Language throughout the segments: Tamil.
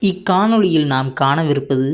இக்காணொளியில் நாம் காணவிருப்பது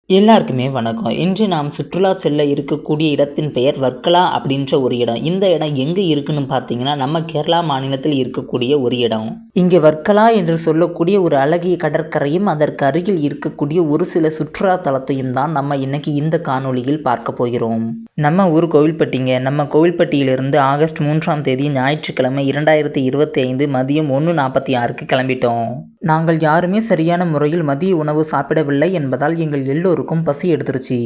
எல்லாருக்குமே வணக்கம். இன்று நாம் சுற்றுலா செல்ல இருக்கக்கூடிய இடத்தின் பெயர் வர்க்கலா அப்படின்ற ஒரு இடம். இந்த இடம் எங்கே இருக்குன்னு பார்த்தீங்கன்னா நம்ம கேரளா மாநிலத்தில் இருக்கக்கூடிய ஒரு இடம். இங்கே வர்க்கலா என்று சொல்லக்கூடிய ஒரு அழகிய கடற்கரையும் அதற்கு அருகில் இருக்கக்கூடிய ஒரு சில சுற்றுலா தலத்தையும் தான் நம்ம இன்னைக்கு இந்த காணொளியில் பார்க்க போகிறோம். நம்ம ஊர் கோவில்பட்டிங்க. நம்ம கோவில்பட்டியிலிருந்து ஆகஸ்ட் 3ஆம் தேதி ஞாயிற்றுக்கிழமை 2025 மதியம் 1:46க்கு கிளம்பிட்டோம். நாங்கள் யாருமே சரியான முறையில் மதிய உணவு சாப்பிடவில்லை என்பதால் எங்கள் எல்லோருக்கும் பசி எடுத்துருச்சு.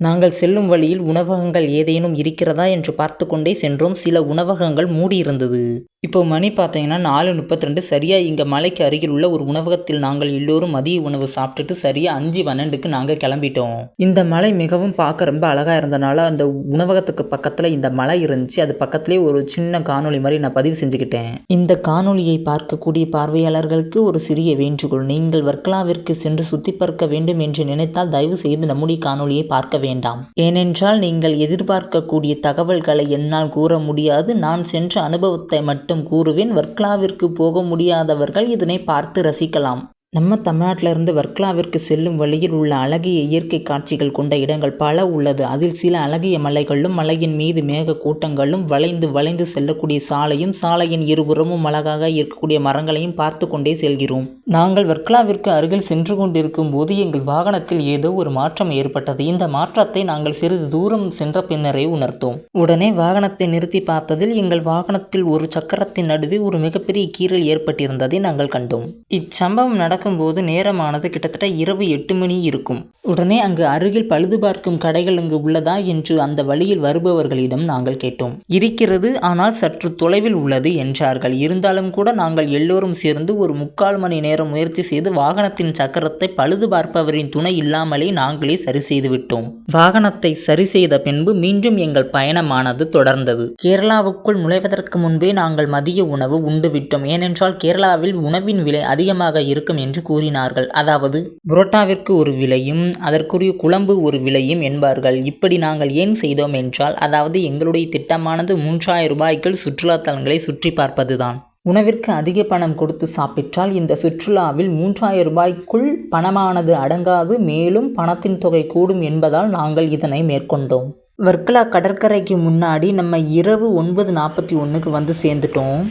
நாங்கள் செல்லும் வழியில் உணவகங்கள் ஏதேனும் இருக்கிறதா என்று பார்த்து கொண்டே சென்றோம். சில உணவகங்கள் மூடி இருந்தது. இப்போ மணி பார்த்தீங்கன்னா 4:32. சரியாக இங்கே மலைக்கு அருகில் உள்ள ஒரு உணவகத்தில் நாங்கள் எல்லோரும் மதிய உணவு சாப்பிட்டுட்டு சரியாக 5:12க்கு நாங்கள் கிளம்பிட்டோம். இந்த மலை மிகவும் பார்க்க ரொம்ப அழகாக இருந்தனால அந்த உணவகத்துக்கு பக்கத்தில் இந்த மலை இருந்துச்சு. அது பக்கத்துலேயே ஒரு சின்ன காணொளி மாதிரி நான் பதிவு செஞ்சுக்கிட்டேன். இந்த காணொளியை பார்க்கக்கூடிய பார்வையாளர்களுக்கு ஒரு சிறிய வேண்டுகோள். நீங்கள் வர்க்கலாவிற்கு சென்று சுற்றி பார்க்க வேண்டும் என்று நினைத்தால் தயவு செய்து நம்முடைய காணொளியை பார்க்க வேண்டாம். ஏனென்றால் நீங்கள் எதிர்பார்க்கக்கூடிய தகவல்களை என்னால் கூற முடியாது. நான் சென்ற அனுபவத்தை மட்டும் கூறுவேன். வர்க்கலாவிற்கு போக முடியாதவர்கள் இதனை பார்த்து ரசிக்கலாம். நம்ம தமிழ்நாட்டிலிருந்து வர்க்கலாவிற்கு செல்லும் வழியில் உள்ள அழகிய இயற்கை காட்சிகள் கொண்ட இடங்கள் பல உள்ளது. அதில் சில அழகிய மலைகளும் மலையின் மீது மேக கூட்டங்களும் வளைந்து வளைந்து செல்லக்கூடிய சாலையும் சாலையின் இருபுறமும் அழகாக இருக்கக்கூடிய மரங்களையும் பார்த்து கொண்டே செல்கிறோம். நாங்கள் வர்க்கலாவிற்கு அருகில் சென்று கொண்டிருக்கும் போது எங்கள் வாகனத்தில் ஏதோ ஒரு மாற்றம் ஏற்பட்டது. இந்த மாற்றத்தை நாங்கள் சிறிது தூரம் சென்ற பின்னரே உணர்த்தோம். உடனே வாகனத்தை நிறுத்தி பார்த்ததில் எங்கள் வாகனத்தில் ஒரு சக்கரத்தின் நடுவே ஒரு மிகப்பெரிய கீறல் ஏற்பட்டிருந்ததை நாங்கள் கண்டோம். இச்சம்பவம் போது நேரமானது கிட்டத்தட்ட இரவு 8 மணி இருக்கும். உடனே அங்கு அருகில் பழுது பார்க்கும் கடைகள் அங்கு உள்ளதா என்று அந்த வழியில் வருபவர்களிடம் நாங்கள் கேட்டோம். இருக்கிறது, ஆனால் சற்று தொலைவில் உள்ளது என்றார்கள். இருந்தாலும் கூட நாங்கள் எல்லோரும் சேர்ந்து ஒரு 3/4 மணி நேரம் முயற்சி செய்து வாகனத்தின் சக்கரத்தை பழுது பார்ப்பவரின் துணை இல்லாமலே நாங்களே சரி செய்து விட்டோம். வாகனத்தை சரி செய்த பின்பு மீண்டும் எங்கள் பயணமானது தொடர்ந்தது. கேரளாவுக்குள் நுழைவதற்கு முன்பே நாங்கள் மதிய உணவு உண்டு விட்டோம். ஏனென்றால் கேரளாவில் உணவின் விலை அதிகமாக இருக்கும் என்று கூறினார்கள். அதாவது புரோட்டாவிற்கு ஒரு விலையும் அதற்குரிய குழம்பு ஒரு விலையும் என்பார்கள். இப்படி நாங்கள் ஏன் செய்தோம் என்றால், அதாவது எங்களுடைய திட்டமானது 3000 ரூபாய்க்குள் சுற்றுலா தலங்களை சுற்றி பார்ப்பதுதான். உணவிற்கு அதிக பணம் கொடுத்து சாப்பிட்டால் இந்த சுற்றுலாவில் 3000 ரூபாய்க்குள் பணமானது அடங்காது, மேலும் பணத்தின் தொகை கூடும் என்பதால் நாங்கள் இதனை மேற்கொண்டோம். வர்க்கலா கடற்கரைக்கு முன்னாடி நம்ம இரவு 9:41க்கு வந்து சேர்ந்துட்டோம்.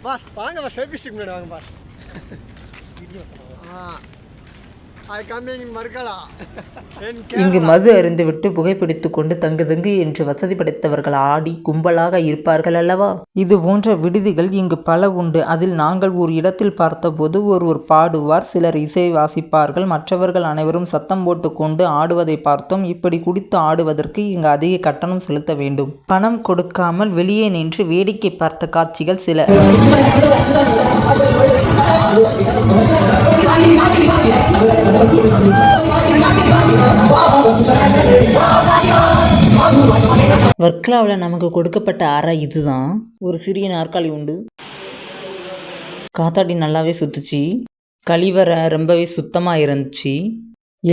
பாஸ் வாங்க பாஸ், செல்ஃபி ஸ்டிக் வாங்க பாஸ். இங்கு மது அருந்துவிட்டு புகைப்பிடித்து கொண்டு தங்கு என்று வசதி படைத்தவர்கள் ஆடி கும்பலாக இருப்பார்கள் அல்லவா? இது போன்ற விடுதிகள் இங்கு பல உண்டு. அதில் நாங்கள் ஒரு இடத்தில் பார்த்தபோது ஒருவர் பாடுவார், சிலர் இசை வாசிப்பார்கள், மற்றவர்கள் அனைவரும் சத்தம் போட்டு கொண்டு ஆடுவதை பார்த்தோம். இப்படி குடித்து ஆடுவதற்கு இங்கு அதிக கட்டணம் செலுத்த வேண்டும். பணம் கொடுக்காமல் வெளியே நின்று வேடிக்கை பார்த்த காட்சிகள் சில. வர்க்கலாவில் நமக்கு கொடுக்கப்பட்ட அறை இதுதான். ஒரு சிறிய நாற்காலி உண்டு. காத்தாடி நல்லாவே சுத்துச்சு. கழிவறை ரொம்பவே சுத்தமாக இருந்துச்சு.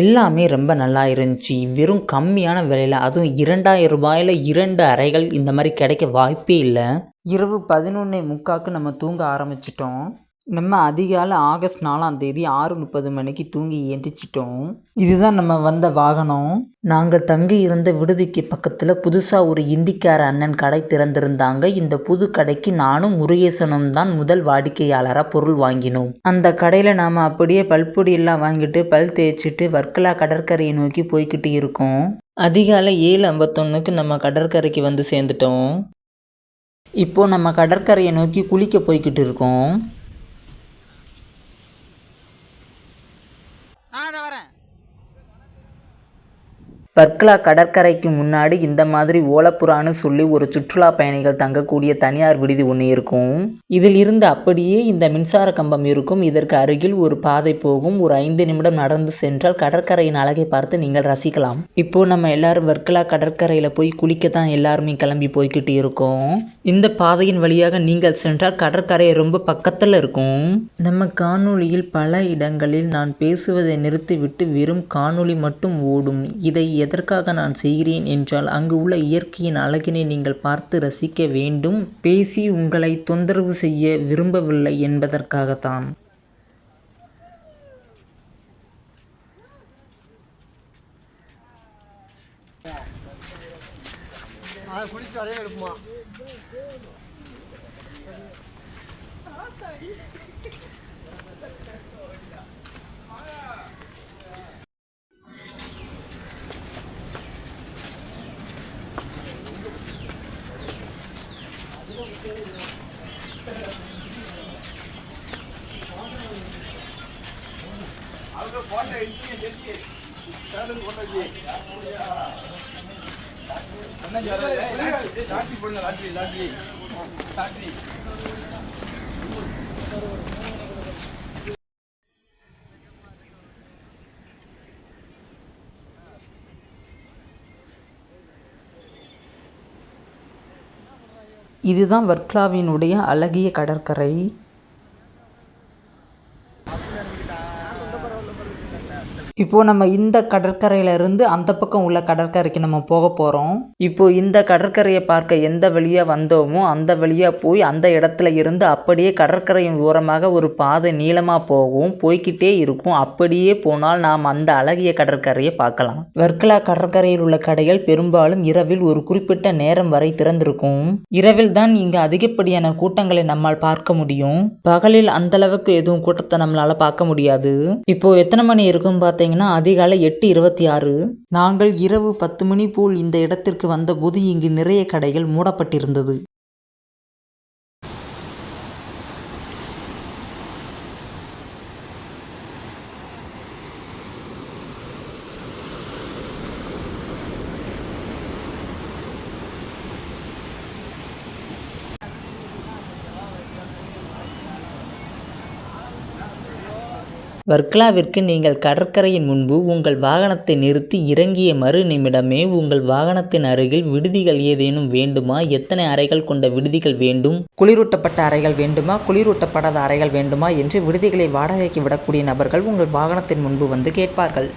எல்லாமே ரொம்ப நல்லா இருந்துச்சு. வெறும் கம்மியான விலையில், அதுவும் 2000 ரூபாயில் 2 அறைகள் இந்த மாதிரி கிடைக்க வாய்ப்பே இல்லை. இரவு 11:45க்கு நம்ம தூங்க ஆரம்பிச்சிட்டோம். நம்ம அதிகாலை ஆகஸ்ட் 4ஆம் தேதி 6:30 மணிக்கு தூங்கி எந்திரிச்சிட்டோம். இதுதான் நம்ம வந்த வாகனம். நாங்கள் தங்கி இருந்த விடுதிக்கு பக்கத்தில் புதுசாக ஒரு இந்திக்கார அண்ணன் கடை திறந்திருந்தாங்க. இந்த புது கடைக்கு நானும் முருகேசனும் தான் முதல் வாடிக்கையாளராக பொருள் வாங்கினோம். அந்த கடையில் நாம் அப்படியே பல்பொடி எல்லாம் வாங்கிட்டு பல் தேய்ச்சிட்டு வர்க்கலா கடற்கரையை நோக்கி போய்கிட்டு இருக்கோம். அதிகாலை 7:51க்கு நம்ம கடற்கரைக்கு வந்து சேர்ந்துட்டோம். இப்போது நம்ம கடற்கரையை நோக்கி குளிக்க போய்கிட்டு இருக்கோம். வர்க்கலா கடற்கரைக்கு முன்னாடி இந்த மாதிரி ஓலப்புறான்னு சொல்லி ஒரு சுற்றுலா பயணிகள் தங்கக்கூடிய தனியார் விடுதி ஒன்று இருக்கும். இதில் இருந்து அப்படியே இந்த மின்சார கம்பம் இருக்கும். இதற்கு அருகில் ஒரு பாதை போகும். ஒரு 5 நிமிடம் நடந்து சென்றால் கடற்கரையின் அழகை பார்த்து நீங்கள் ரசிக்கலாம். இப்போ நம்ம எல்லாரும் வர்க்கலா கடற்கரையில் போய் குளிக்க தான் எல்லாருமே கிளம்பி போய்கிட்டு இருக்கோம். இந்த பாதையின் வழியாக நீங்கள் சென்றால் கடற்கரை ரொம்ப பக்கத்தில் இருக்கும். நம்ம காணொளியில் பல இடங்களில் நான் பேசுவதை நிறுத்திவிட்டு வெறும் காணொளி மட்டும் ஓடும். இதை எதற்காக நான் செய்கிறேன் என்றால் அங்கு உள்ள இயற்கையின் அழகினை நீங்கள் பார்த்து ரசிக்க வேண்டும். பேசி உங்களை தொந்தரவு செய்ய விரும்பவில்லை என்பதற்காகத்தான். அதை குடிச்சு வரைய எடுப்புமா. இதுதான் வர்க்கலாவினுடைய அழகிய கடற்கரை. இப்போது நம்ம இந்த கடற்கரையிலேருந்து அந்த பக்கம் உள்ள கடற்கரைக்கு நம்ம போக போகிறோம். இப்போது இந்த கடற்கரையை பார்க்க எந்த வழியாக வந்தோமோ அந்த வழியாக போய் அந்த இடத்துல இருந்து அப்படியே கடற்கரையின் ஓரமாக ஒரு பாதை நீளமாக போகும், போய்கிட்டே இருக்கும். அப்படியே போனால் நாம் அந்த அழகிய கடற்கரையை பார்க்கலாம். வர்க்கலா கடற்கரையில் உள்ள கடைகள் பெரும்பாலும் இரவில் ஒரு குறிப்பிட்ட நேரம் வரை திறந்திருக்கும். இரவில் தான் இங்கு அதிகப்படியான கூட்டங்களை நம்மால் பார்க்க முடியும். பகலில் அந்தளவுக்கு எதுவும் கூட்டத்தை நம்மளால் பார்க்க முடியாது. இப்போது எத்தனை மணி இருக்கும் பார்த்தீங்கன்னா அதிகாலை 8:26. நாங்கள் இரவு 10 மணி போல் இந்த இடத்திற்கு வந்தபோது இங்கு நிறைய கடைகள் மூடப்பட்டிருந்தது. வர்க்கலாவிற்கு நீங்கள் கடற்கரையின் முன்பு உங்கள் வாகனத்தை நிறுத்தி இறங்கிய மறு நிமிடமே உங்கள் வாகனத்தின் அருகில் விடுதிகள் ஏதேனும் வேண்டுமா, எத்தனை அறைகள் கொண்ட விடுதிகள் வேண்டும், குளிரூட்டப்பட்ட அறைகள் வேண்டுமா, குளிரூட்டப்படாத அறைகள் வேண்டுமா என்று விடுதிகளை வாடகைக்கு விடக்கூடிய நபர்கள் உங்கள் வாகனத்தின் முன்பு வந்து கேட்பார்கள்.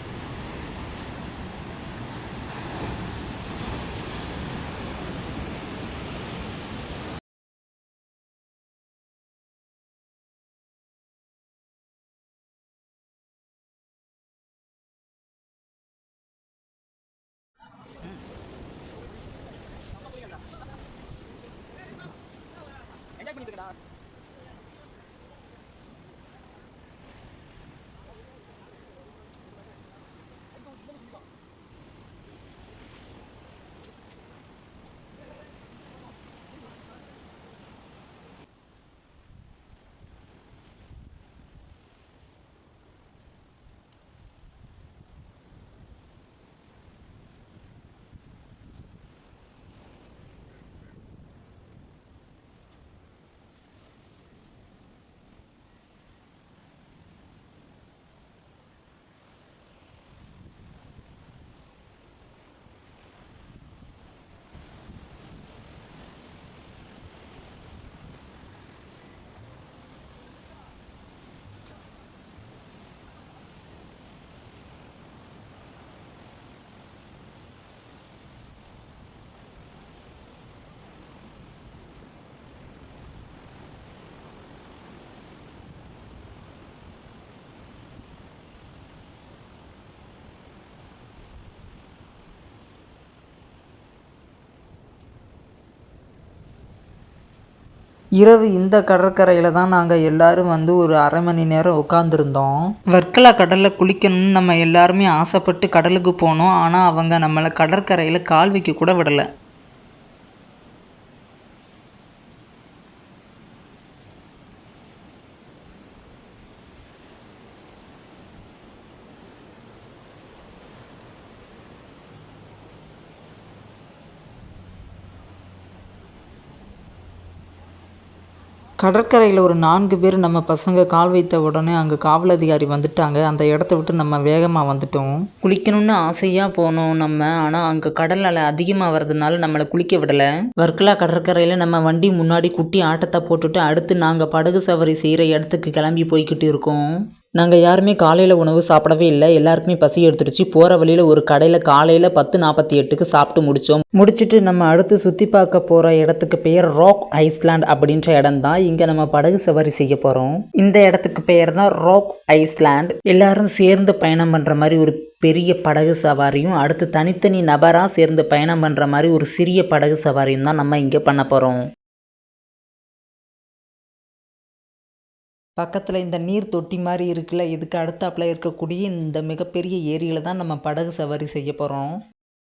இரவு இந்த கடற்கரையில் தான் நாங்கள் எல்லோரும் வந்து ஒரு அரை மணி நேரம் உட்காந்துருந்தோம். வர்க்கலா கடலில் குளிக்கணும்னு நம்ம எல்லாருமே ஆசைப்பட்டு கடலுக்கு போனோம். ஆனால் அவங்க நம்மளை கடற்கரையில் கால் வைக்க கூட விடலை. கடற்கரையில் ஒரு 4 பேர் நம்ம பசங்க கால் வைத்த உடனே அங்கே காவல் அதிகாரி வந்துட்டாங்க. அந்த இடத்த விட்டு நம்ம வேகமாக வந்துட்டோம். குளிக்கணும்னு ஆசையாக போனோம் நம்ம. ஆனால் அங்கே கடல் அலை அதிகமாக வர்றதுனால நம்மளை குளிக்க விடலை. வர்க்கலா கடற்கரையில் நம்ம வண்டி முன்னாடி குட்டி ஆட்டத்தை போட்டுட்டு அடுத்து நாங்கள் படகு சவாரி செய்கிற இடத்துக்கு கிளம்பி போய்கிட்டு இருக்கோம். நாங்கள் யாருமே காலையில் உணவு சாப்பிடவே இல்லை. எல்லாருக்குமே பசி எடுத்துருச்சு. போகிற வழியில் ஒரு கடையில் காலையில் 10:48க்கு சாப்பிட்டு முடிச்சுட்டு நம்ம அடுத்து சுற்றி பார்க்க போகிற இடத்துக்கு பெயர் ராக் ஐஸ்லாண்ட் அப்படின்ற இடம் தான். இங்கே நம்ம படகு சவாரி செய்ய போகிறோம். இந்த இடத்துக்கு பெயர் தான் ராக் ஐஸ்லாண்ட். எல்லாரும் சேர்ந்து பயணம் பண்ணுற மாதிரி ஒரு பெரிய படகு சவாரியும் அடுத்து தனித்தனி நபராக சேர்ந்து பயணம் பண்ணுற மாதிரி ஒரு சிறிய படகு சவாரியும் தான் நம்ம இங்கே பண்ண போகிறோம். பக்கத்தில் இந்த நீர் தொட்டி மாதிரி இருக்குல்ல, இதுக்கு அடுத்தாப்பில் இருக்கக்கூடிய இந்த மிகப்பெரிய ஏரியில் தான் நம்ம படகு சவாரி செய்ய போகிறோம்.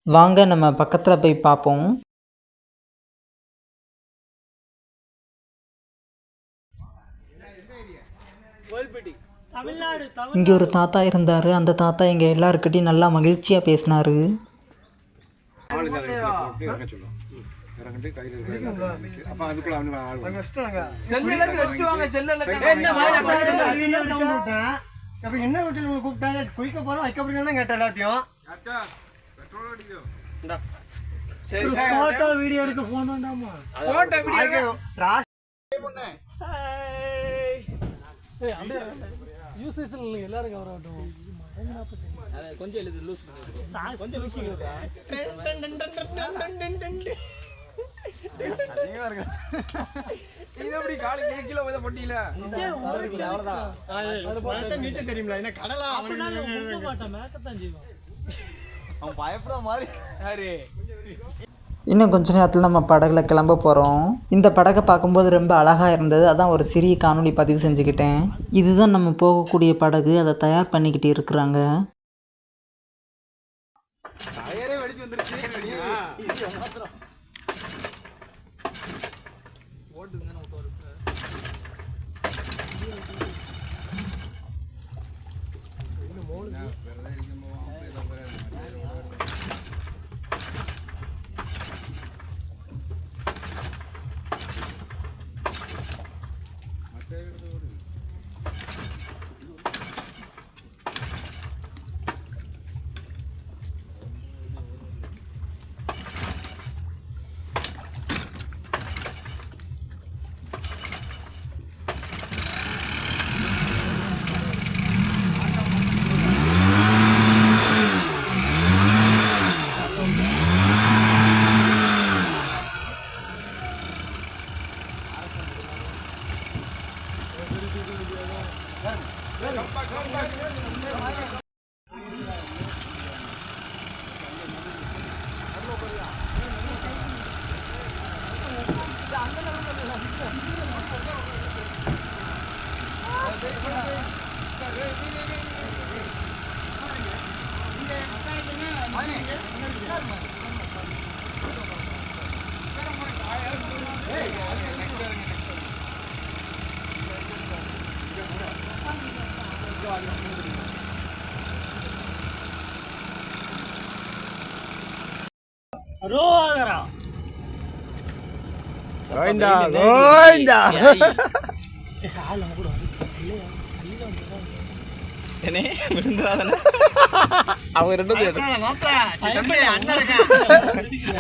வாங்க நம்ம பக்கத்தில் போய் பார்ப்போம். இங்கே ஒரு தாத்தா இருந்தார். அந்த தாத்தா எங்கள் எல்லாருக்கிட்டையும் நல்லா மகிழ்ச்சியாக பேசினார். குளிக்க போறோம் வைக்க போறீங்க கேட்ட எல்லாத்தையும் போட்டோ வீடியோ எடுக்க போன் வேண்டாமா? போட்டோ வீடியோ எல்லாரும் கவரட்டும். கொஞ்சம் எழுது லூஸ் தெரியுங்களா? என்ன கடலா அவன் பயப்பட மாதிரி. இன்னும் கொஞ்ச நேரத்தில் நம்ம படகுல கிளம்ப போகிறோம். இந்த படகை பார்க்கும்போது ரொம்ப அழகாக இருந்தது. அதான் ஒரு சிறிய காணொளி பதிவு செஞ்சுக்கிட்டேன். இதுதான் நம்ம போகக்கூடிய படகு. அதை தயார் பண்ணிக்கிட்டு இருக்கிறாங்க.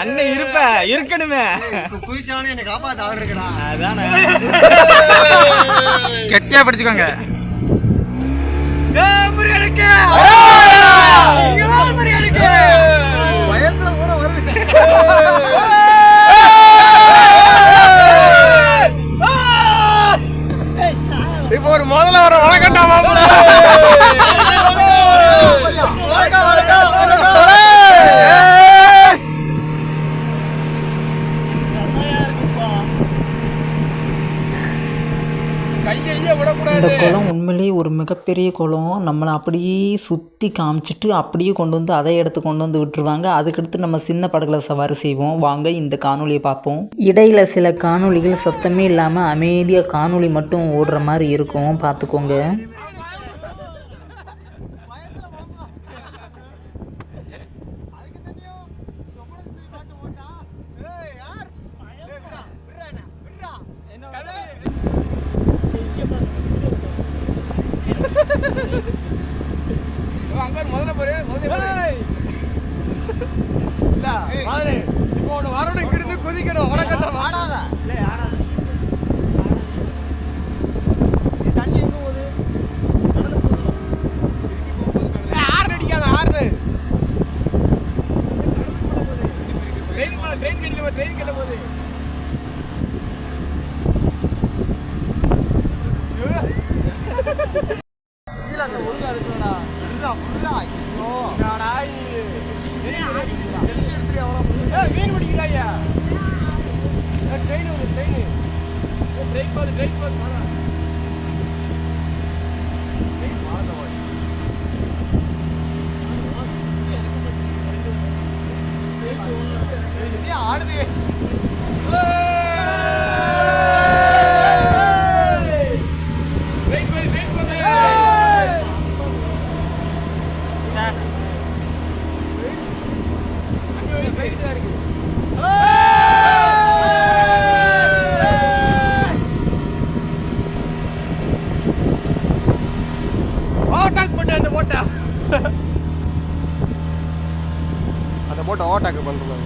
அண்ணன் இருப்ப இருக்கணுமே. குளிச்சாலும் என்ன காப்பாத்த ஆள் இருக்கடா. அதானே கெட்டியா பிடிச்சுக்கோங்க. பயத்துல கூட வருது. இப்போ ஒரு முதல்ல வர வழக்கண்டா மாப்பிள்ள. இந்த குளம் உண்மையிலேயே ஒரு மிகப்பெரிய குளம். நம்மளை அப்படியே சுற்றி காமிச்சிட்டு அப்படியே கொண்டு வந்து அதே இடத்துக்கு கொண்டு வந்து விட்டுருவாங்க. அதுக்கடுத்து நம்ம சின்ன படகுல சவாரி செய்வோம். வாங்க இந்த காணொலியை பார்ப்போம். இடையில சில காணொலிகள் சத்தமே இல்லாமல் அமைதியாக காணொலி மட்டும் ஓடுற மாதிரி இருக்கும், பார்த்துக்கோங்க. என்ன இப்போ ஒன்று வரணும், இங்கிருந்து குதிக்கணும். உனக்கு ஆடாத தண்ணி எங்க போகுது? ஆறு அடிக்காத ஆறு. ட்ரெயின் கிட்ட போகுது. ஒழுங்கா இருக்குடா. மீன் பிடிக்கிறாயா? ட்ரெயின் போகுது. ஆடுது. அந்த போட்டை ஓட்டாக்கு பண்றாங்க.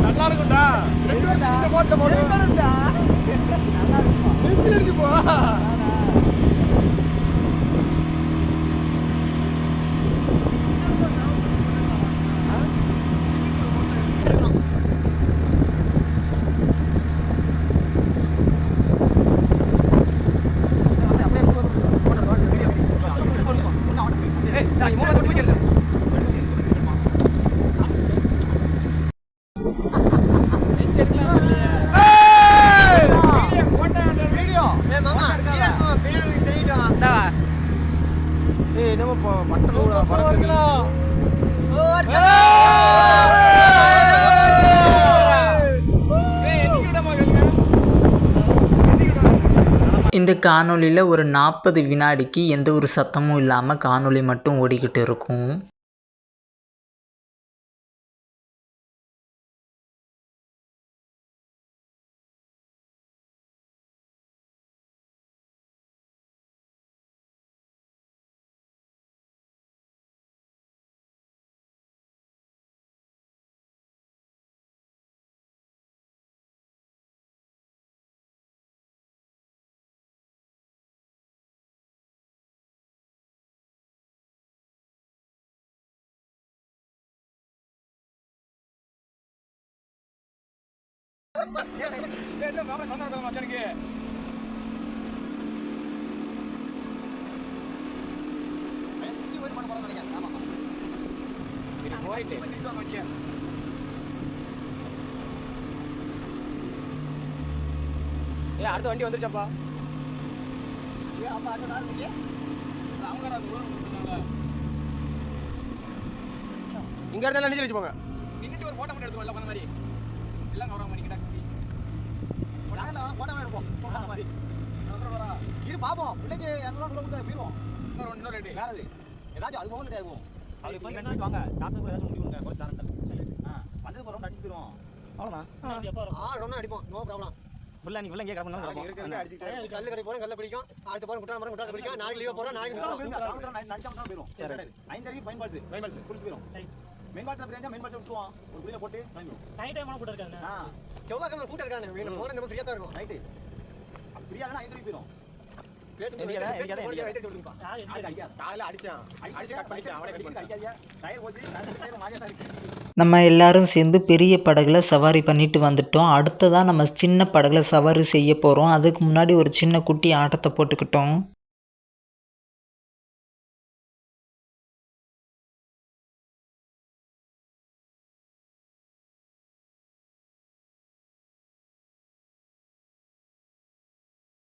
நல்லா இருக்கும்டா. இந்த போட்ல போடு. திருச்சி போ. இந்த காணொளியில் ஒரு 40 வினாடிக்கு எந்த ஒரு சத்தமும் இல்லாமல் காணொளி மட்டும் ஓடிக்கிட்டு இருக்கும். அடுத்த வண்டி வந்துருச்சப்பா. இங்க இருந்தாலும் நினைச்சு வச்சுப்போங்க. நின்னுட்டு ஒரு போட்டோ மட்டும் எடுத்துக்கோ. பண்ண மாதிரி எல்லாம் கவரா பண்ணிக்கிட்டா போட்டோ எடுப்போம். போட்டோ மாதிரி இது பாப்போம். பிள்ளைக்கு 200 ரூபா கொடுத்தா போயிடுவோம். இன்னொரு ரேட்டு வேற அது ஏதாச்சும் அது போகணும் கிடையாது. அப்படி போய் ரெண்டு வாங்க சாப்பிட்டு கூட ஏதாச்சும் முடிவு கொஞ்சம் தரேன். வந்தது போகிறோம் அடிச்சு போயிடுவோம். அவ்வளோதான் ரொம்ப அடிப்போம். No problem. ஃபுல்லாக நீ ஃபுல்லாக இங்கே கிளம்புங்க. அடிச்சுக்கிட்டு கல் கடை போகிறோம். கல்ல பிடிக்கும். அடுத்த போகிறோம் குட்டா மரம் குட்டா பிடிக்கும். நாளைக்கு லீவ் போகிறோம். நாளைக்கு போயிடும். சரி 5 தடவை பைன் பால்ஸ் குடிச்சு போயிடும். Main balls biryani main balls விட்டுருவோம். ஒரு குளியில் போட்டு கிளம்பிடும். நைட் டைம் கூட இருக்காங்க. செவ்வாய்க்கிழமை கூட்டம் இருக்காங்க. போன நம்ம ஃப்ரீயாக தான் இருக்கும். நைட்டு ஃப்ரீயாக 5 தடவை போயிடும். நம்ம எல்லாரும் சேர்ந்து பெரிய படகுல சவாரி பண்ணிட்டு வந்துட்டோம். அடுத்ததான் நம்ம சின்ன படகுல சவாரி செய்ய போகிறோம். அதுக்கு முன்னாடி ஒரு சின்ன குட்டி ஆட்டத்தை போட்டுக்கிட்டோம்.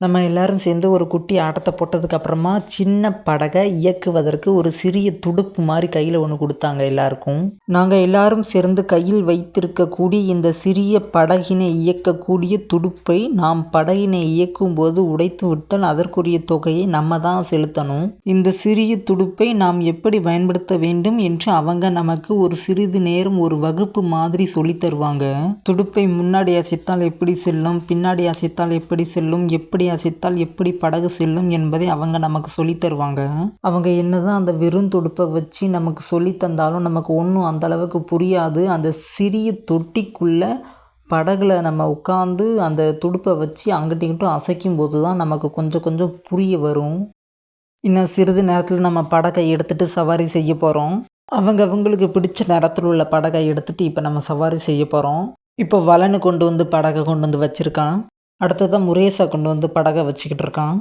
நம்ம எல்லாரும் சேர்ந்து ஒரு குட்டி ஆட்டத்தை போட்டதுக்கு அப்புறமா சின்ன படகை இயக்குவதற்கு ஒரு சிறிய துடுப்பு மாதிரி கையில் ஒன்று கொடுத்தாங்க எல்லாருக்கும். நாங்கள் எல்லாரும் சேர்ந்து கையில் வைத்திருக்கக்கூடிய இந்த சிறிய படகினை இயக்கக்கூடிய துடுப்பை நாம் படகினை இயக்கும் போது உடைத்து விட்டால் அதற்குரிய தொகையை நம்ம தான் செலுத்தணும். இந்த சிறிய துடுப்பை நாம் எப்படி பயன்படுத்த வேண்டும் என்று அவங்க நமக்கு ஒரு சிறிது நேரம் ஒரு வகுப்பு மாதிரி சொல்லி தருவாங்க. துடுப்பை முன்னாடி அசைத்தால் எப்படி செல்லும், பின்னாடி அசைத்தால் எப்படி செல்லும், எப்படி அசைத்தால் எப்படி படகு செல்லும் என்பதை அவங்க நமக்கு சொல்லி தருவாங்க. அவங்க என்னதான் அந்த வெறும் துடுப்பை வச்சு நமக்கு சொல்லி தந்தாலும் நமக்கு ஒன்றும் அந்த அளவுக்கு புரியாது. அந்த சிறிய தொட்டிக்குள்ள படகுல நம்ம உட்காந்து அந்த துடுப்பை வச்சு அங்கிட்டும் இங்கிட்டும் அசைக்கும் போது தான் நமக்கு கொஞ்சம் கொஞ்சம் புரிய வரும். இன்னும் சிறிது நேரத்தில் நம்ம படகை எடுத்துகிட்டு சவாரி செய்ய போகிறோம். அவங்களுக்கு பிடிச்ச நேரத்தில் உள்ள படகை எடுத்துகிட்டு இப்போ நம்ம சவாரி செய்ய போகிறோம். இப்போ வலனு கொண்டு வந்து படகை கொண்டு வந்து வச்சுருக்கான். அடுத்ததான் முரேசா கொண்டு வந்து படகை வச்சுக்கிட்டு இருக்கான்.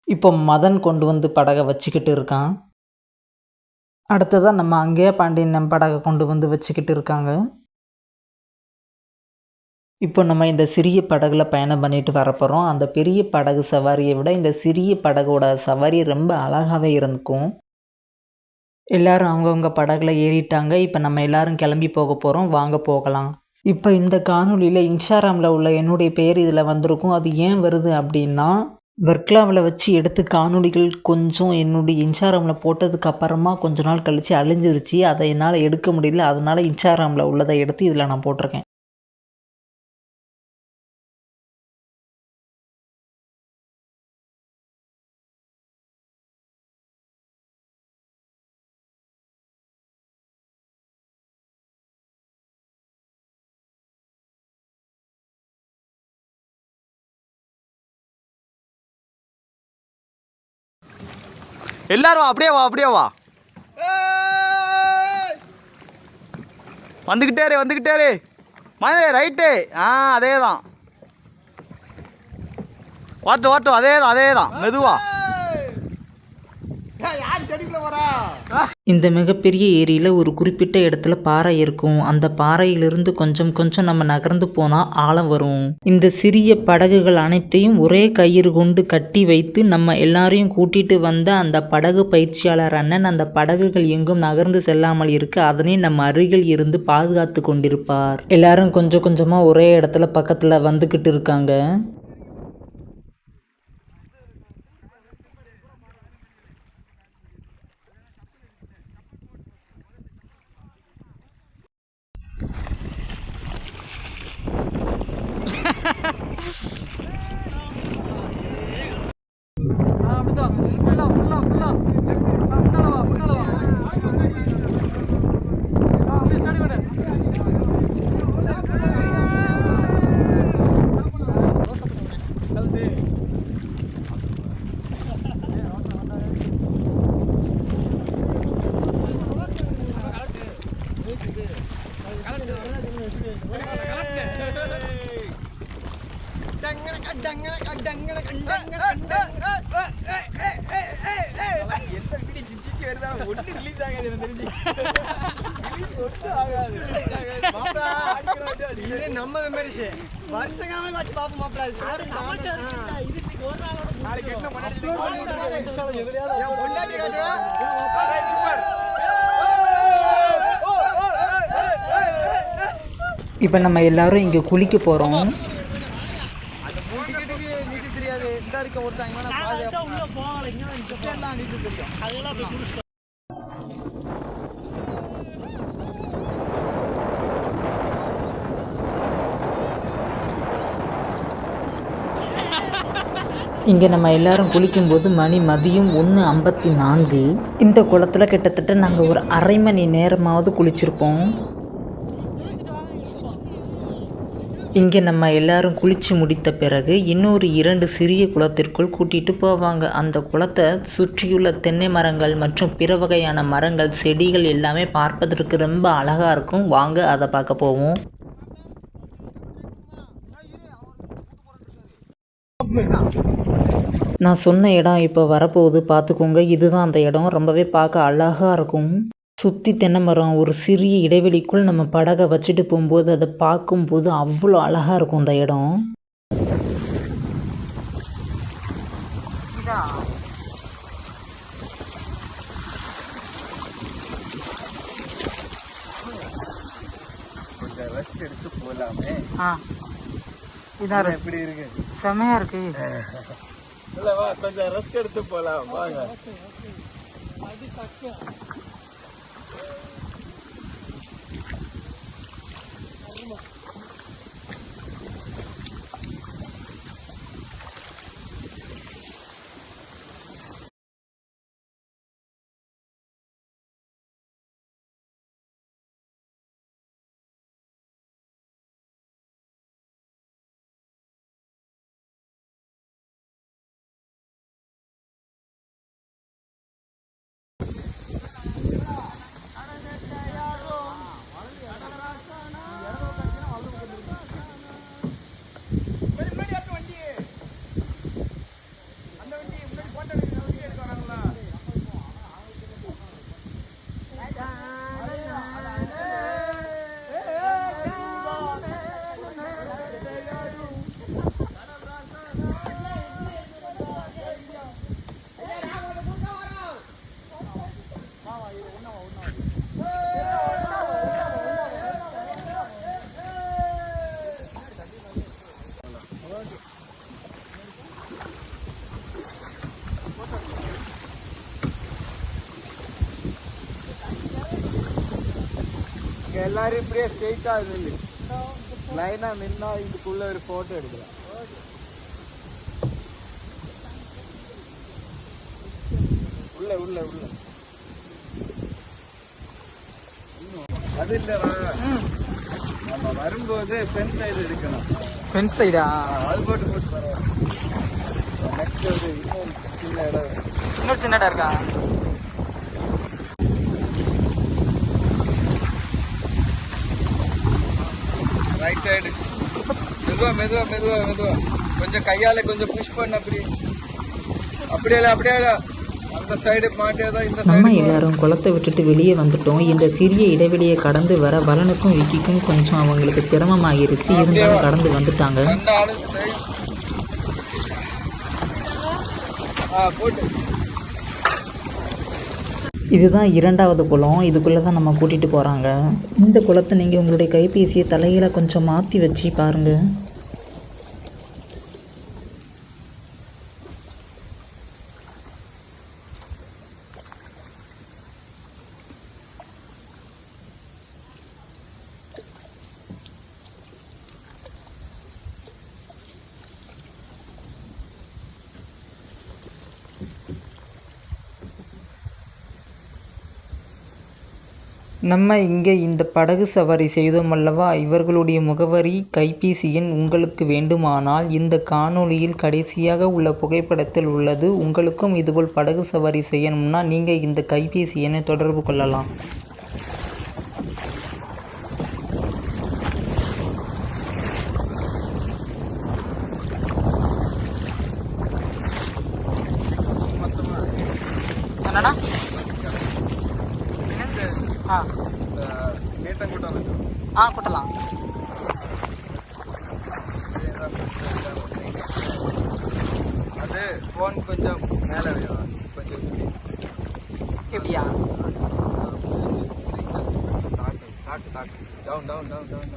இப்போ மதன் கொண்டு வந்து படகை வச்சுக்கிட்டு இருக்கான். அடுத்ததான் நம்ம அங்கேயே பாண்டியன் நம்ம படகை கொண்டு வந்து வச்சுக்கிட்டு இருக்காங்க. இப்போ நம்ம இந்த சிறிய படகுல பயணம் பண்ணிட்டு வரப்போகிறோம். அந்த பெரிய படகு சவாரியை விட இந்த சிறிய படகோட சவாரி ரொம்ப அழகாகவே இருந்துக்கும். எல்லாரும் அவங்கவுங்க படகுல ஏறிட்டாங்க. இப்போ நம்ம எல்லாரும் கிளம்பி போக போகிறோம். வாங்க போகலாம். இப்போ இந்த காணொலியில் இன்ஸ்டாகிராமில் உள்ள என்னுடைய பெயர் இதில் வந்திருக்கும். அது ஏன் வருது அப்படின்னா, வர்க்கலாவில் வச்சு எடுத்து காணொலிகள் கொஞ்சம் என்னுடைய இன்ஸ்டாகிராமில் போட்டதுக்கு அப்புறமா கொஞ்ச நாள் கழித்து அழிஞ்சிருச்சு. அதை என்னால் எடுக்க முடியல. அதனால் இன்ஸ்டாகிராமில் உள்ளதை எடுத்து இதில் நான் போட்டிருக்கேன். எல்லாரும் அப்படியே வா, அப்படியே வா. வந்துக்கிட்டே மதனே ரைட்டு. அதே தான் ஓட்டும் அதே தான் மெதுவா. இந்த மிகப்பெரிய ஏரியில் ஒரு குறிப்பிட்ட இடத்துல பாறை இருக்கும். அந்த பாறையிலிருந்து கொஞ்சம் கொஞ்சம் நம்ம நகர்ந்து போனால் ஆழம் வரும். இந்த சிறிய படகுகள் அனைத்தையும் ஒரே கயிறு கொண்டு கட்டி வைத்து நம்ம எல்லாரையும் கூட்டிட்டு வந்த அந்த படகு பயிற்சியாளர் அண்ணன் அந்த படகுகள் எங்கும் நகர்ந்து செல்லாமல் இருக்க அதனை நம்ம அருகில் இருந்து பாதுகாத்து கொண்டிருப்பார். எல்லாரும் கொஞ்சம் கொஞ்சமாக ஒரே இடத்துல பக்கத்தில் வந்துக்கிட்டு இருக்காங்க. நம்ம மெமரிஸ் வருஷம் காட்டி பாப்போம். இப்போ நம்ம எல்லாரும் இங்கே குளிக்க போகிறோம். இங்கே நம்ம எல்லாரும் குளிக்கும்போது மணி மதியம் 1:54. இந்த குளத்தில் கிட்டத்தட்ட நாங்கள் ஒரு அரை மணி நேரமாவது குளிச்சிருப்போம். இங்கே நம்ம எல்லாரும் குளித்து முடித்த பிறகு இன்னொரு 2 சிறிய குளத்திற்குள் கூட்டிகிட்டு போவாங்க. அந்த குளத்தை சுற்றியுள்ள தென்னை மரங்கள் மற்றும் பிற வகையான மரங்கள் செடிகள் எல்லாமே பார்ப்பதற்கு ரொம்ப அழகாக இருக்கும். வாங்க அதை பார்க்க போவோம். நான் சொன்ன இடம் இப்போ வரப்போகுது, பார்த்துக்கோங்க. இதுதான் அந்த இடம். ரொம்பவே பார்க்க அழகாக இருக்கும். சுற்றி தென்னை மரம், ஒரு சிறிய இடைவெளிக்குள் நம்ம படகை வச்சுட்டு போகும்போது அதை பார்க்கும்போது அவ்வளோ அழகாக இருக்கும் அந்த இடம். இதா கொஞ்சம் ரெஸ்ட் எடுத்து போகலாமே. இதான் எப்படி இருக்கு? செமையா இருக்கு. இல்லவா கொஞ்சம் ரெஸ்ட் எடுத்து போகலாம் வாங்க. எல்லாரும் இப்படியே ஸ்ட்ரெயிட்டா இருந்து லைனா நின்னா இதுக்குள்ள ஒரு போட்டோ எடுக்கலாம். உள்ள உள்ள உள்ள அது இல்லடா, நம்ம வரும்போது பென் சைடு இருக்கணும். ஃப்ரண்ட் சைடா? அது போட்டு போட்டு பரவாயில்ல. நெக்ஸ்ட் ஒரு இன்னொரு சின்ன இடம், இன்னொரு சின்னடா இருக்கா? ரைட் சைடு மெதுவா மெதுவா மெதுவா மெதுவா கொஞ்சம் கையால கொஞ்சம் புஷ் பண்ண. அப்படியே அப்படியே அந்த சைடு மாட்டியாதான் இந்த நம்ம சைடு. எல்லாரும் குளத்தை விட்டுட்டு வெளியே வந்துட்டோம். இந்த சிறிய இடைவெளியை கடந்து வர வலனுக்கும் விக்கிக்கும் கொஞ்சம் அவங்களுக்கு சிரமமாகிருச்சு. இருந்தாலும் கடந்து வந்துட்டாங்க. ரெண்டாலும் சைடு போட்டு. இதுதான் இரண்டாவது குளம். இதுக்குள்ளே தான் நம்ம கூட்டிகிட்டு போகிறாங்க. இந்த குளத்தை நீங்கள் உங்களுடைய கைபேசியை தலையில கொஞ்சம் மாற்றி வச்சு பாருங்கள். நம்ம இங்கே இந்த படகு சவாரி செய்தோம் அல்லவா, இவர்களுடைய முகவரி, கைபேசி எண் உங்களுக்கு வேண்டுமானால் இந்த காணொளியில் கடைசியாக உள்ள புகைப்படத்தில் உள்ளது. உங்களுக்கும் இதுபோல் படகு சவாரி செய்யணும்னா நீங்கள் இந்த கைபேசி எண்ணை தொடர்பு கொள்ளலாம். என்னண்ணா? கொட்டலாம். அது ஃபோன் கொஞ்சம் மேலே கொஞ்சம் எப்படியா? டவுன் டவுன் டவுன் டவுன்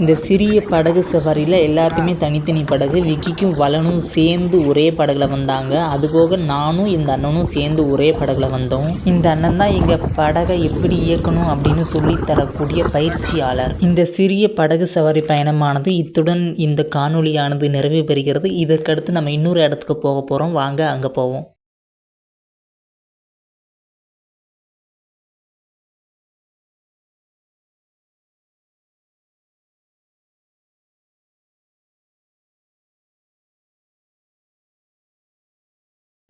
இந்த சிறிய படகு சவாரியில் எல்லாருக்குமே தனித்தனி படகு. விக்கிக்கும் வலனும் சேர்ந்து ஒரே படகுல வந்தாங்க. அதுபோக நானும் இந்த அண்ணனும் சேர்ந்து ஒரே படகுல வந்தோம். இந்த அண்ணன் தான் எங்கள் படகை எப்படி இயக்கணும் அப்படின்னு சொல்லித்தரக்கூடிய பயிற்சியாளர். இந்த சிறிய படகு சவாரி பயணமானது இத்துடன் இந்த காணொளியானது நிறைவு பெறுகிறது. இதற்கடுத்து நம்ம இன்னொரு இடத்துக்கு போக போகிறோம். வாங்க அங்கே போவோம்.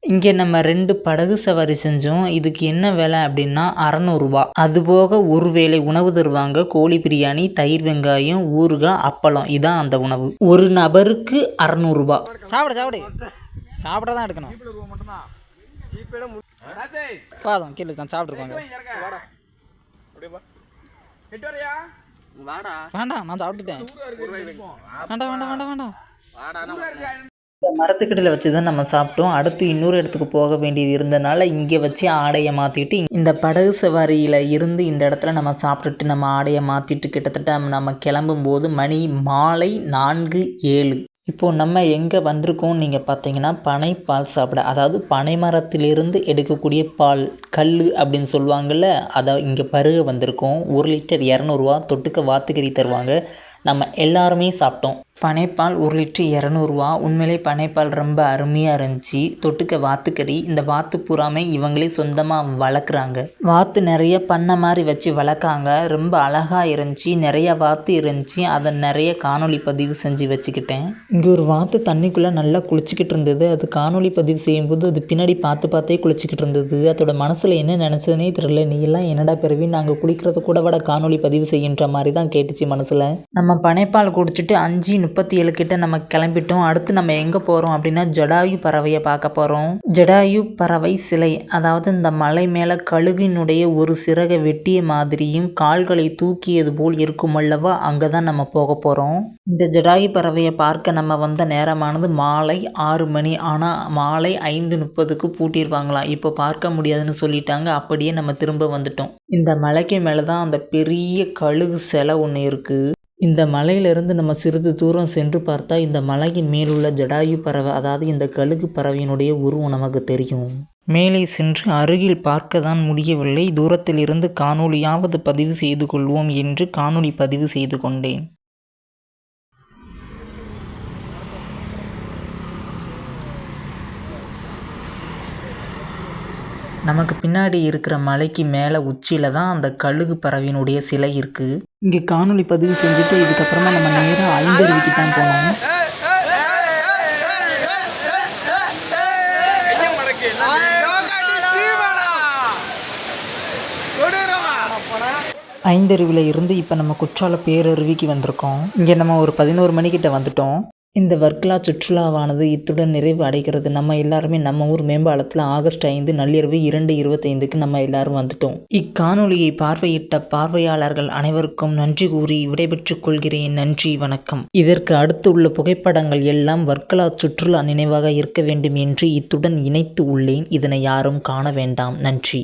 இங்கே நம்ம 2 படகு சவாரி செஞ்சோம். இதுக்கு என்ன விலை அப்படின்னா 600 ரூபா. அதுபோக ஒரு வேளை உணவு தருவாங்க. கோழி பிரியாணி, தயிர் வெங்காயம், ஊறுகாய், அப்பளம். இதான் அந்த உணவு. ஒரு நபருக்கு 600 ரூபா. சாப்பிட தான் எடுக்கணும். பாதம் கீழே தான் சாப்பிட்ருப்பாங்க. வாடா வேண்டாம், நான் சாப்பிட்டுட்டேன். வேண்டாம் வேண்டாம் வேண்டாம் வேண்டாம். வாடா. இந்த மரத்துக்கடியில் வச்சு தான் நம்ம சாப்பிட்டோம். அடுத்து இன்னொரு இடத்துக்கு போக வேண்டியது இருந்தனால இங்கே வச்சு ஆடையை மாற்றிட்டு இந்த படகு சவாரியில் இருந்து இந்த இடத்துல நம்ம சாப்பிட்டுட்டு நம்ம ஆடையை மாற்றிட்டு கிட்டத்தட்ட நம்ம கிளம்பும்போது மணி மாலை 4:07. இப்போது நம்ம எங்கே வந்திருக்கோம் நீங்கள் பார்த்தீங்கன்னா பனைப்பால் சாப்பிட, அதாவது பனை மரத்திலிருந்து எடுக்கக்கூடிய பால் கல் அப்படின்னு சொல்லுவாங்கள்ல, அதை இங்கே பருக வந்திருக்கோம். 1 லிட்டர் 200 தொட்டுக்க வாத்துக்கறி தருவாங்க. நம்ம எல்லாருமே சாப்பிட்டோம். பனைப்பால் 1 லிட்டர் 200. உண்மையிலே பனைப்பால் ரொம்ப அருமையாக இருந்துச்சு. தொட்டுக்க வாத்துக்கறி. இந்த வாத்து பூராமே இவங்களே சொந்தமாக வளர்க்குறாங்க. வாத்து நிறைய பண்ணை மாதிரி வச்சு வளர்க்காங்க. ரொம்ப அழகாக இருந்துச்சு. நிறைய வாத்து இருந்துச்சு. அதை நிறைய காணொளி பதிவு செஞ்சு வச்சுக்கிட்டேன். இங்கே ஒரு வாத்து தண்ணிக்குள்ளே நல்லா குளிச்சிக்கிட்டு இருந்தது. அது காணொளி பதிவு செய்யும்போது அது பின்னாடி பார்த்தே குளிச்சிக்கிட்டு இருந்தது. அதோட மனசில் என்ன நினச்சதுனே தெரியல. நீ எல்லாம் என்னடா பிறவி நாங்கள் குளிக்கிறது கூட விட காணொளி பதிவு செய்கின்ற மாதிரி தான் கேட்டுச்சு மனசில். நம்ம பனைப்பால் குடிச்சிட்டு 5:37 கிட்ட நம்ம கிளம்பிட்டோம். அடுத்து நம்ம எங்கே போகிறோம் அப்படின்னா ஜடாயு பறவையை பார்க்க போகிறோம். ஜடாயு பறவை சிலை, அதாவது இந்த மலை மேலே கழுகினுடைய ஒரு சிறகை வெட்டிய மாதிரியும் கால்களை தூக்கியது போல் இருக்கும் அல்லவா, அங்கே தான் நம்ம போக போகிறோம். இந்த ஜடாயு பறவையை பார்க்க நம்ம வந்த நேரமானது மாலை 6 மணி. ஆனால் மாலை 5:30க்கு பூட்டிடுவாங்களாம். இப்போ பார்க்க முடியாதுன்னு சொல்லிட்டாங்க. அப்படியே நம்ம திரும்ப வந்துட்டோம். இந்த மலைக்கு மேலே தான் அந்த பெரிய கழுகு சிலை ஒன்று இருக்குது. இந்த மலையிலிருந்து நம்ம சிறிது தூரம் சென்று பார்த்தா இந்த மலையின் மேலுள்ள ஜடாயு பறவை, அதாவது இந்த கழுகு பறவையினுடைய உருவம் நமக்கு தெரியும். மேலே சென்று அருகில் பார்க்க தான் முடியவில்லை. தூரத்தில் இருந்து காணொளியாவது பதிவு செய்து கொள்வோம் என்று காணொளி பதிவு செய்து கொண்டேன். நமக்கு பின்னாடி இருக்கிற மலைக்கு மேலே உச்சியில் தான் அந்த கழுகு பறவையினுடைய சிலை இருக்குது. இங்கே காணொளி பதிவு செஞ்சுட்டு இதுக்கப்புறமா நம்ம நேராக ஐந்தருவிக்கு தான் போனோம். ஐந்தருவியில் இருந்து இப்போ நம்ம குற்றால பேரருவிக்கு வந்திருக்கோம். இங்கே நம்ம ஒரு 11 மணிக்கிட்ட வந்துட்டோம். இந்த வர்க்கலா சுற்றுலாவானது இத்துடன் நிறைவு அடைகிறது. நம்ம எல்லாருமே நம்ம ஊர் மேம்பாலத்தில் ஆகஸ்ட் 5 நள்ளிரவு 2:25க்கு நம்ம எல்லாரும் வந்துட்டோம். இக்காணொலியை பார்வையிட்ட பார்வையாளர்கள் அனைவருக்கும் நன்றி கூறி விடைபெற்றுக் கொள்கிறேன். நன்றி, வணக்கம். இதற்கு அடுத்து உள்ள புகைப்படங்கள் எல்லாம் வர்க்கலா சுற்றுலா நினைவாக இருக்க வேண்டும் என்று இத்துடன் இணைத்து உள்ளேன். இதனை யாரும் காண வேண்டாம். நன்றி.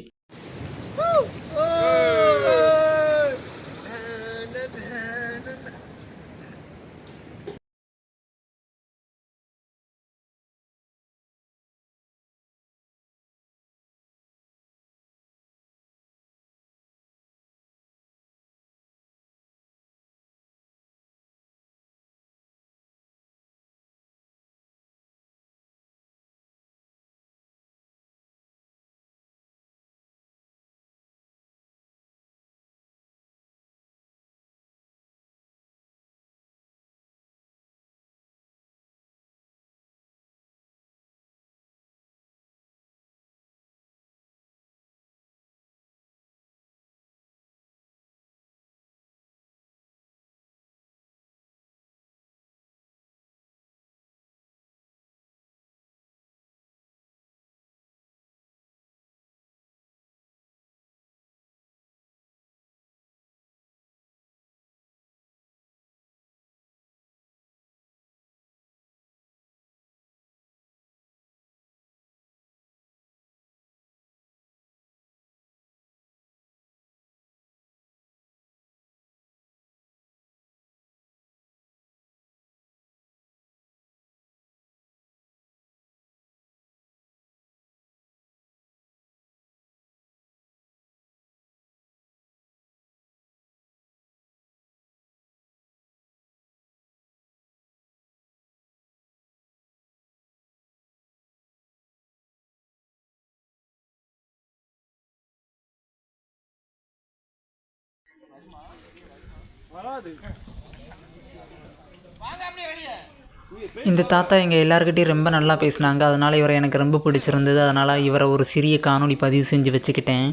இந்த தாத்தா எங்கள் எல்லாருக்கிட்டையும் ரொம்ப நல்லா பேசினாங்க. அதனால் இவரை எனக்கு ரொம்ப பிடிச்சிருந்தது. அதனால் இவரை ஒரு சிறிய காணொளி பதிவு செஞ்சு வச்சுக்கிட்டேன்.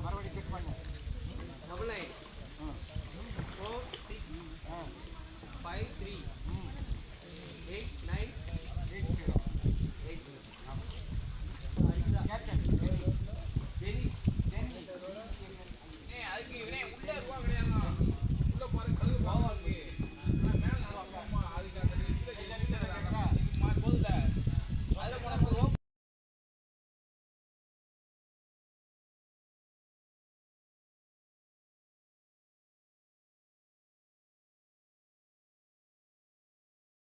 மறுபடியும் செக் பண்ணு.